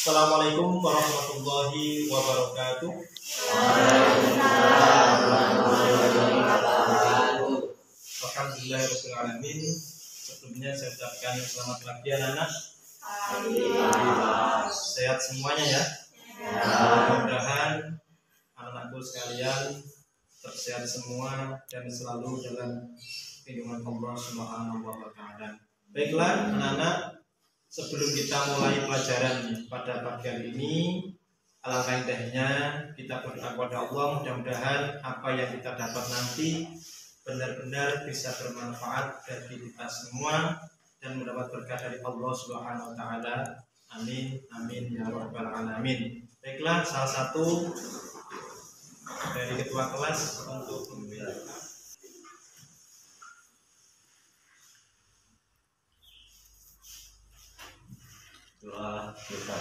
Assalamualaikum warahmatullahi wabarakatuh. Alhamdulillahirrahmanirrahim. Sebelumnya saya ucapkan selamat pagi anak-anak. Sehat semuanya ya. Mudah-mudahan anak-anakku sekalian tersehat semua dan selalu dalam lindungan Allah Subhanahu wa Ta'ala. Baiklah anak-anak, sebelum kita mulai pelajaran pada pagi hari ini, alangkah indahnya kita berdoa kepada Allah, mudah-mudahan apa yang kita dapat nanti benar-benar bisa bermanfaat bagi kita semua dan mendapat berkah dari Allah Subhanahu wa Ta'ala. Amin amin ya rabbal alamin. Baiklah, salah satu dari ketua kelas untuk membimbing. Doa kita.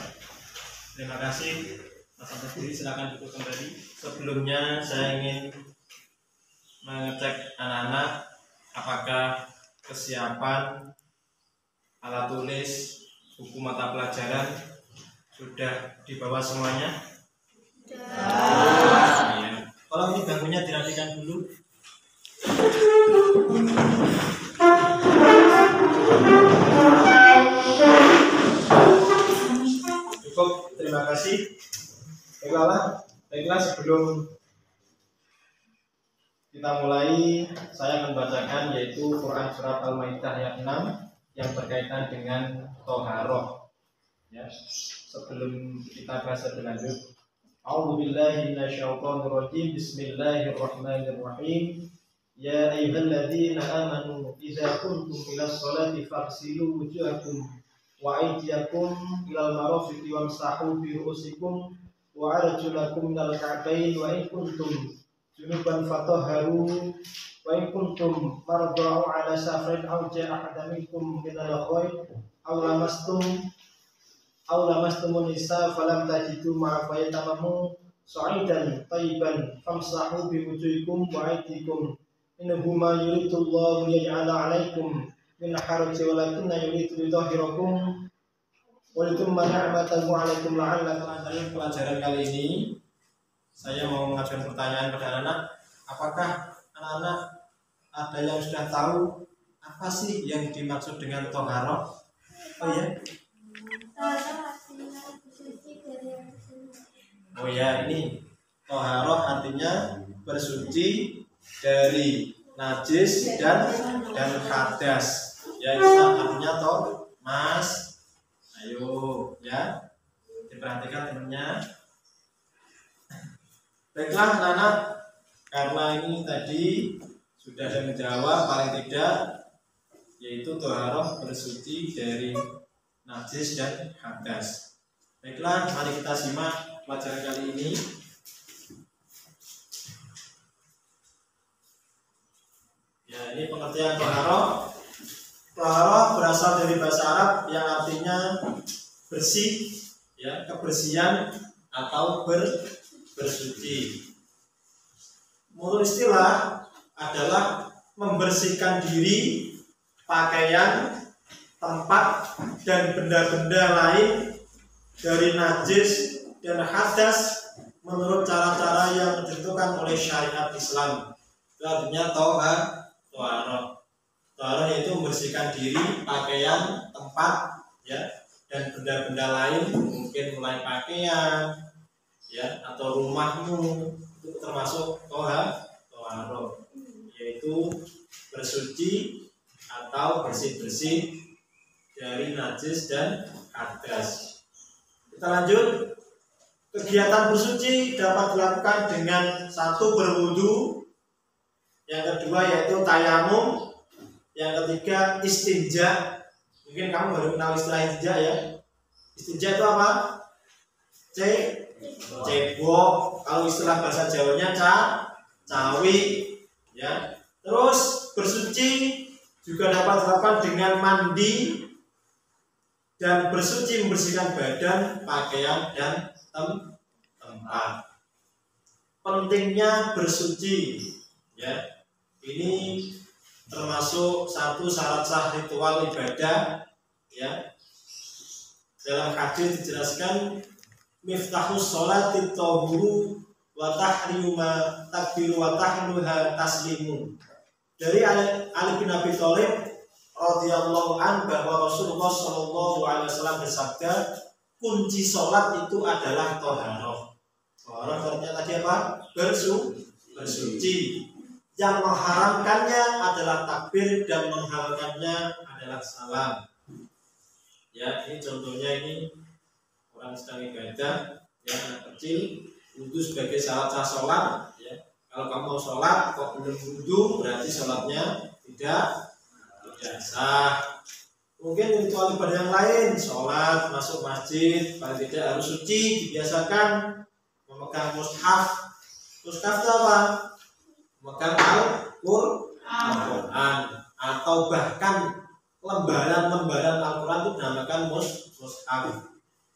Terima kasih Mas Abdul, silakan duduk kembali. Sebelumnya saya ingin mengecek anak-anak apakah kesiapan alat tulis, buku mata pelajaran sudah dibawa semuanya? Ya. Kalau ini bangkunya dirapikan dulu. Cukup, terima kasih. Baiklah, sebelum kita mulai, saya akan bacakan yaitu Quran surat Al-Maidah ayat 6 yang berkaitan dengan Toharoh. Ya, sebelum kita bahas lebih lanjut, A'udzubillahi minasyaitonirrajim. Bismillahirrahmanirrahim. Ya ayyuhalladzina amanu idza kuntum ilas sholati faghsilu wujuhakum wa aydiyakum ilal marafiqi wamsahu bi ru'usikum wa arjulakum minal ka'bayn wa in kuntum junuban fatahharu wa in kuntum mardaa ala safarin aw ja'a ahadun minkum minal ghaib aw lamastumun nisa falam tajidu ma'a fayatamamu sa'idan tayyiban famsahu bi wujuhikum wa aydikum innahuma yuridullahu liyaj'ala 'alaikum min haraj walakinna yuridu yudhhirakum wa litumma ni'matahu 'alaikum la'allakum tattaqun. Pelajaran kali ini saya mau mengajukan pertanyaan kepada anak-anak. Apakah anak-anak ada yang sudah tahu apa sih yang dimaksud dengan toharoh? Oh ya? Oh ya, ini toharoh artinya bersuci dari najis dan hadas. Ya, itu artinya toh, Mas. Ayo, ya. Diperhatikan temannya. Baiklah anak-anak, karena ini tadi sudah ada yang menjawab paling tidak, yaitu toharoh bersuci dari najis dan hadas. Baiklah, mari kita simak pelajaran kali ini. Ya, ini pengertian toharoh. Toharoh berasal dari bahasa Arab yang artinya bersih, ya, kebersihan atau bersuci. Menurut istilah adalah membersihkan diri, pakaian, tempat dan benda-benda lain dari najis dan hadas menurut cara-cara yang ditentukan oleh syariat Islam. Itu artinya toharoh. Toharoh yaitu membersihkan diri, pakaian, tempat, ya, dan benda-benda lain, mungkin mulai pakaian, ya, atau rumahmu, itu termasuk toharoh, yaitu bersuci atau bersih-bersih dari najis dan hadas. Kita lanjut. Kegiatan bersuci dapat dilakukan dengan satu, berwudu, yang kedua yaitu tayamum, yang ketiga istinja. Mungkin kamu baru kenal istilah istinja ya. Istinja itu apa? Cebok. Kalau istilah bahasa Jawanya cawi, ya. Terus bersuci juga dapat dilakukan dengan mandi dan bersuci membersihkan badan, pakaian dan tempat. Pentingnya bersuci, ya. Ini termasuk satu syarat sah ritual ibadah, ya. dalam hadis dijelaskan miftahus sholati tahuru wa tahrimu ma takbiru wa tahluha taslimu. Dari Ali bin Abi Thalib radhiyallahu an bahwa Rasulullah Shallallahu alaihi wasallam bersabda, kunci sholat itu adalah toharoh. Toharoh artinya tadi apa? Bersuci. Yang mengharamkannya adalah takbir dan menghalalkannya adalah salam. Ya, ini contohnya ini orang sedang ibadah, ya anak kecil, wudu sebagai syarat sah sholat. Ya, kalau kamu mau sholat kok belum wudu, berarti sholatnya tidak sah. Mungkin ritual ibadah yang lain, sholat, masuk masjid, paling tidak harus suci, dibiasakan memegang mushaf. Mushaf itu apa? Memegang Al-Quran, atau bahkan lembaran-lembaran Al-Quran itu dinamakan mushaf.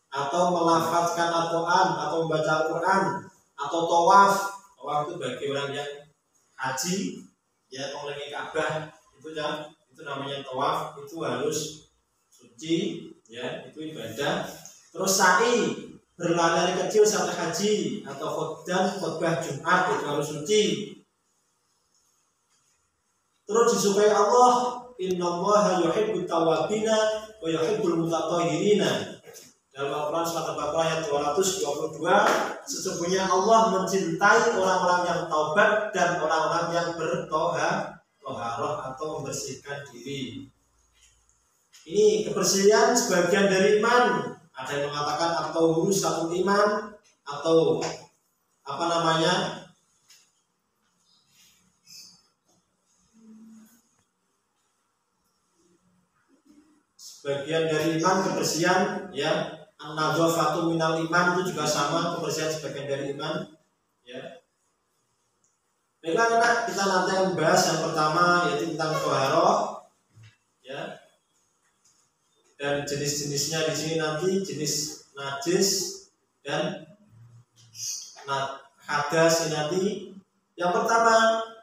Atau melafazkan Al-Quran, atau membaca Al-Quran, atau tawaf. Tawaf itu bagi orang yang haji, ya mengelilingi Ka'bah, itu namanya tawaf, itu harus suci, ya itu ibadah. Terus sa'i, berlari kecil saat haji, atau khutbah Jumat itu harus suci. Terus disukai Allah, innallaha yuhibbut tawwabina wa yuhibbul mutatahhirina. Dalam Al-Quran surat Al-Baqarah ayat 222, sesungguhnya Allah mencintai orang-orang yang taubat dan orang-orang yang bertoharah atau membersihkan diri. Ini kebersihan sebagian dari iman. Ada yang mengatakan atau huruf satu iman, atau apa namanya? Bagian dari iman kebersihan, ya an-nadzafatu minal iman, itu juga sama, kebersihan sebagian dari iman, ya. Baiklah anak, kita nanti membahas yang pertama yaitu tentang toharoh, ya, dan jenis-jenisnya di sini nanti jenis najis dan hadas nanti. Yang pertama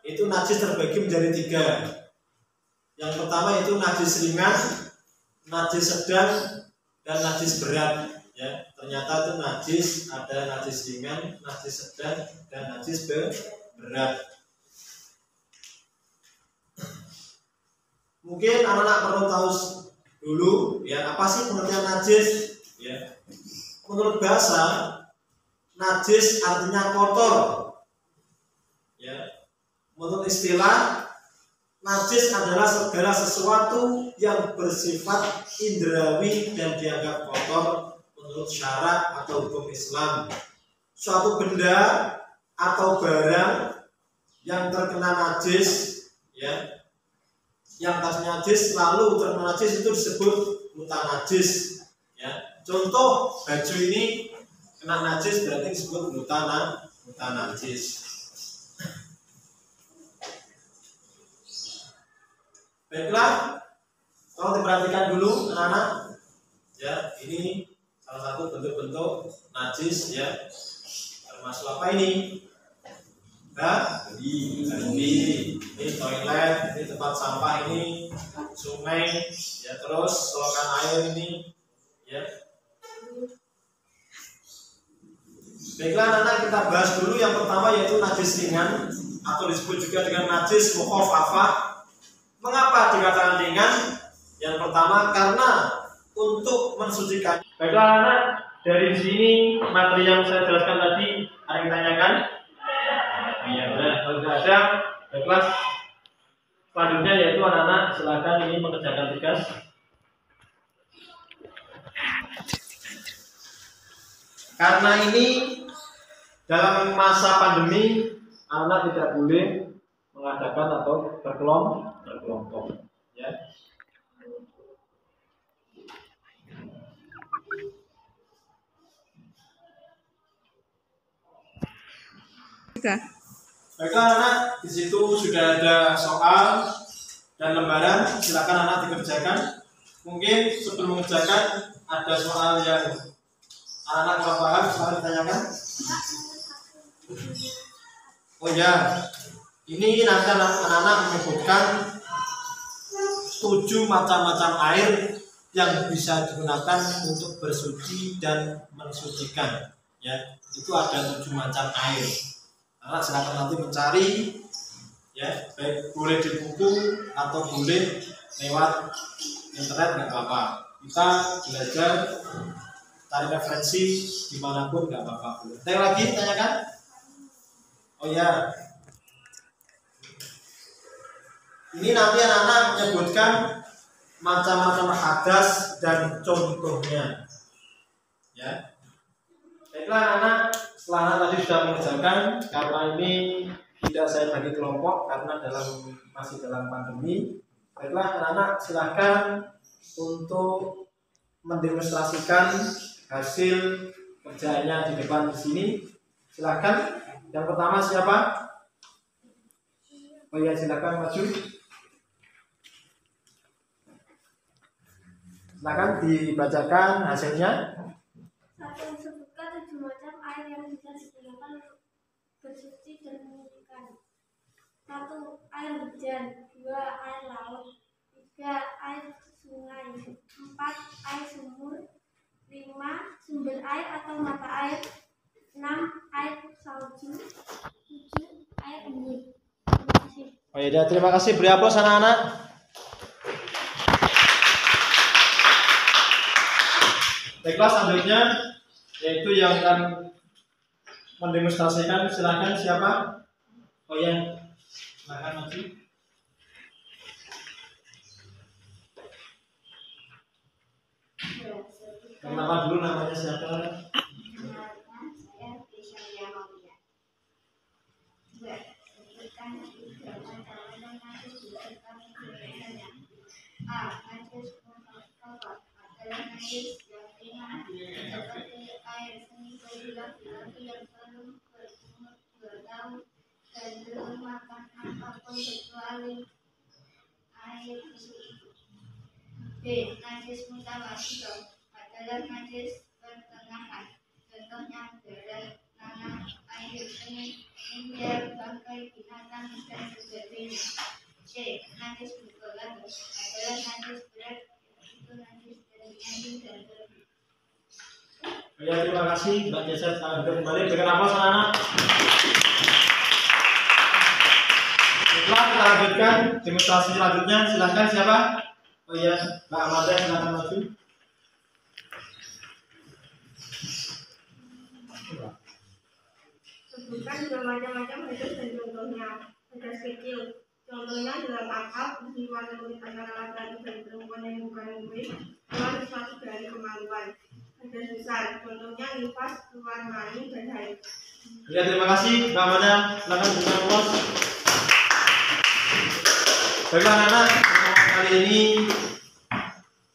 itu najis terbagi menjadi 3. Yang pertama itu najis ringan, najis sedang, dan najis berat. Ya, ternyata itu najis, ada najis ringan, najis sedang, dan najis berat. Mungkin anak-anak perlu tahu dulu, ya apa sih pengertian najis? Ya, menurut bahasa najis artinya kotor. Ya, menurut istilah najis adalah segala sesuatu yang bersifat indrawi dan dianggap kotor menurut syarak atau hukum Islam. Suatu benda atau barang yang terkena najis, ya, yang tadinya najis lalu terkena najis itu disebut mutanajis. Ya, contoh baju ini kena najis berarti disebut mutanajis. Baiklah, kalau diperhatikan dulu anak-anak, ya ini salah satu bentuk-bentuk najis, ya, termasuk apa ini? Ini toilet, ini tempat sampah, ini sungai, ya, terus selokan air ini, ya. Baiklah anak-anak, kita bahas dulu yang pertama yaitu najis ringan atau disebut juga dengan najis mukhafafah. Mengapa dikatakan ringan? Yang pertama karena untuk mensucikan. Baiklah anak, dari sini materi yang saya jelaskan tadi ada yang ditanyakan? Iya, kalau tidak ada, baiklah. Selanjutnya yaitu anak-anak silakan ini mengerjakan tugas. Karena ini dalam masa pandemi, anak tidak boleh mengadakan atau berkelompok, ya. Baiklah anak, di situ sudah ada soal dan lembaran, silakan anak dikerjakan. Mungkin sebelum mengerjakan ada soal yang anak kurang paham, soal ditanyakan. Oh ya, ini nanti anak-anak menyebutkan 7 macam-macam air yang bisa digunakan untuk bersuci dan mensucikan. Ya, itu ada 7 macam air. Anak silakan nanti mencari, ya, baik boleh di buku atau boleh lewat internet, nggak apa-apa. Kita belajar cari referensi dimanapun nggak apa-apa. Ada lagi tanyakan? Oh ya, ini nanti anak-anak menyebutkan macam-macam hadas dan contohnya. Ya, baiklah anak-anak, setelah anak tadi sudah mengerjakan, karena ini tidak saya bagi kelompok karena masih dalam pandemi. Baiklah anak-anak, silahkan untuk mendemonstrasikan hasil kerjanya di depan di sini. Silahkan. Yang pertama siapa? Oh ya, silahkan maju. Silahkan dibacakan hasilnya. 1. Sebutkan 7 macam air yang bisa digunakan untuk bersuci dan mensucikan. 1. Air hujan. 2. Air laut. 3. Air sungai. 4. Air sumur. 5. Sumber air atau mata air. 6. Air salju. 7. Air embun. Terima kasih. Oh ya, terima kasih. Beri aplaus anak-anak. Baiklah, selanjutnya yaitu yang akan mendemonstrasikan, silakan siapa? Oh ya, silakan maju. Nama dulu, namanya siapa? Saya Priscilia Maria. 2. Sebutkan 3 macam yang najis dilakukan kebiasaannya. A. Najis mutafakar adalah najis yang ringan seperti air seni laki-laki yang belum berumur 2 tahun dan belum makan apapun kecuali air susu itu. B. Najis mutawatir adalah najis pertengahan, contohnya darah, nanah, air seni, ember, bangkai binatang dan sebagainya. C. Najis mughaladh adalah najis berat, yaitu najis dari anjing dan babi. Ya, terima kasih Mbak Jasa. Kembali berikan aplaus anak-anak. Setelah kita lanjutkan demonstrasi selanjutnya, silahkan siapa? Oh iya, Mbak Amanda, silahkan maju. Sebutkan 2 macam-macam hadas dan contohnya. Hadas kecil, contohnya dalam akal, peristiwa menulis antara laki-laki dan perempuan yang bukan murid, keluar sesuatu dari kemaluan. Hadas besar, contohnya nifas, keluar mani dan haid. Ya, terima kasih Mbak Amanda, silahkan berikan aplaus. Baiklah anak-anak, kali ini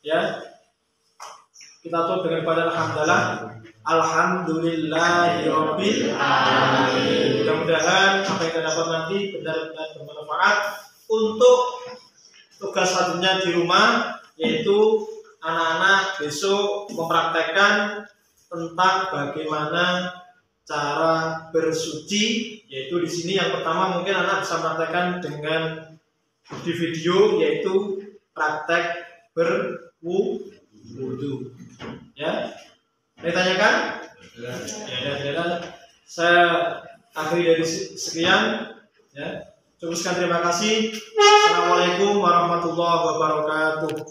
ya kita tutup dengan pada alhamdulillah. Alhamdulillahirabbil alamin. Mudah-mudahan apa yang kita dapat nanti benar-benar bermanfaat untuk tugas selanjutnya di rumah, yaitu anak-anak besok mempraktekkan tentang bagaimana cara bersuci. Yaitu di sini yang pertama mungkin anak bisa mempraktekkan dengan di video, yaitu praktek berwudu. Ya, ditanyakan? Ya. Saya akhiri dari sekian. Ya, cukup sekian, terima kasih. Assalamualaikum warahmatullahi wabarakatuh.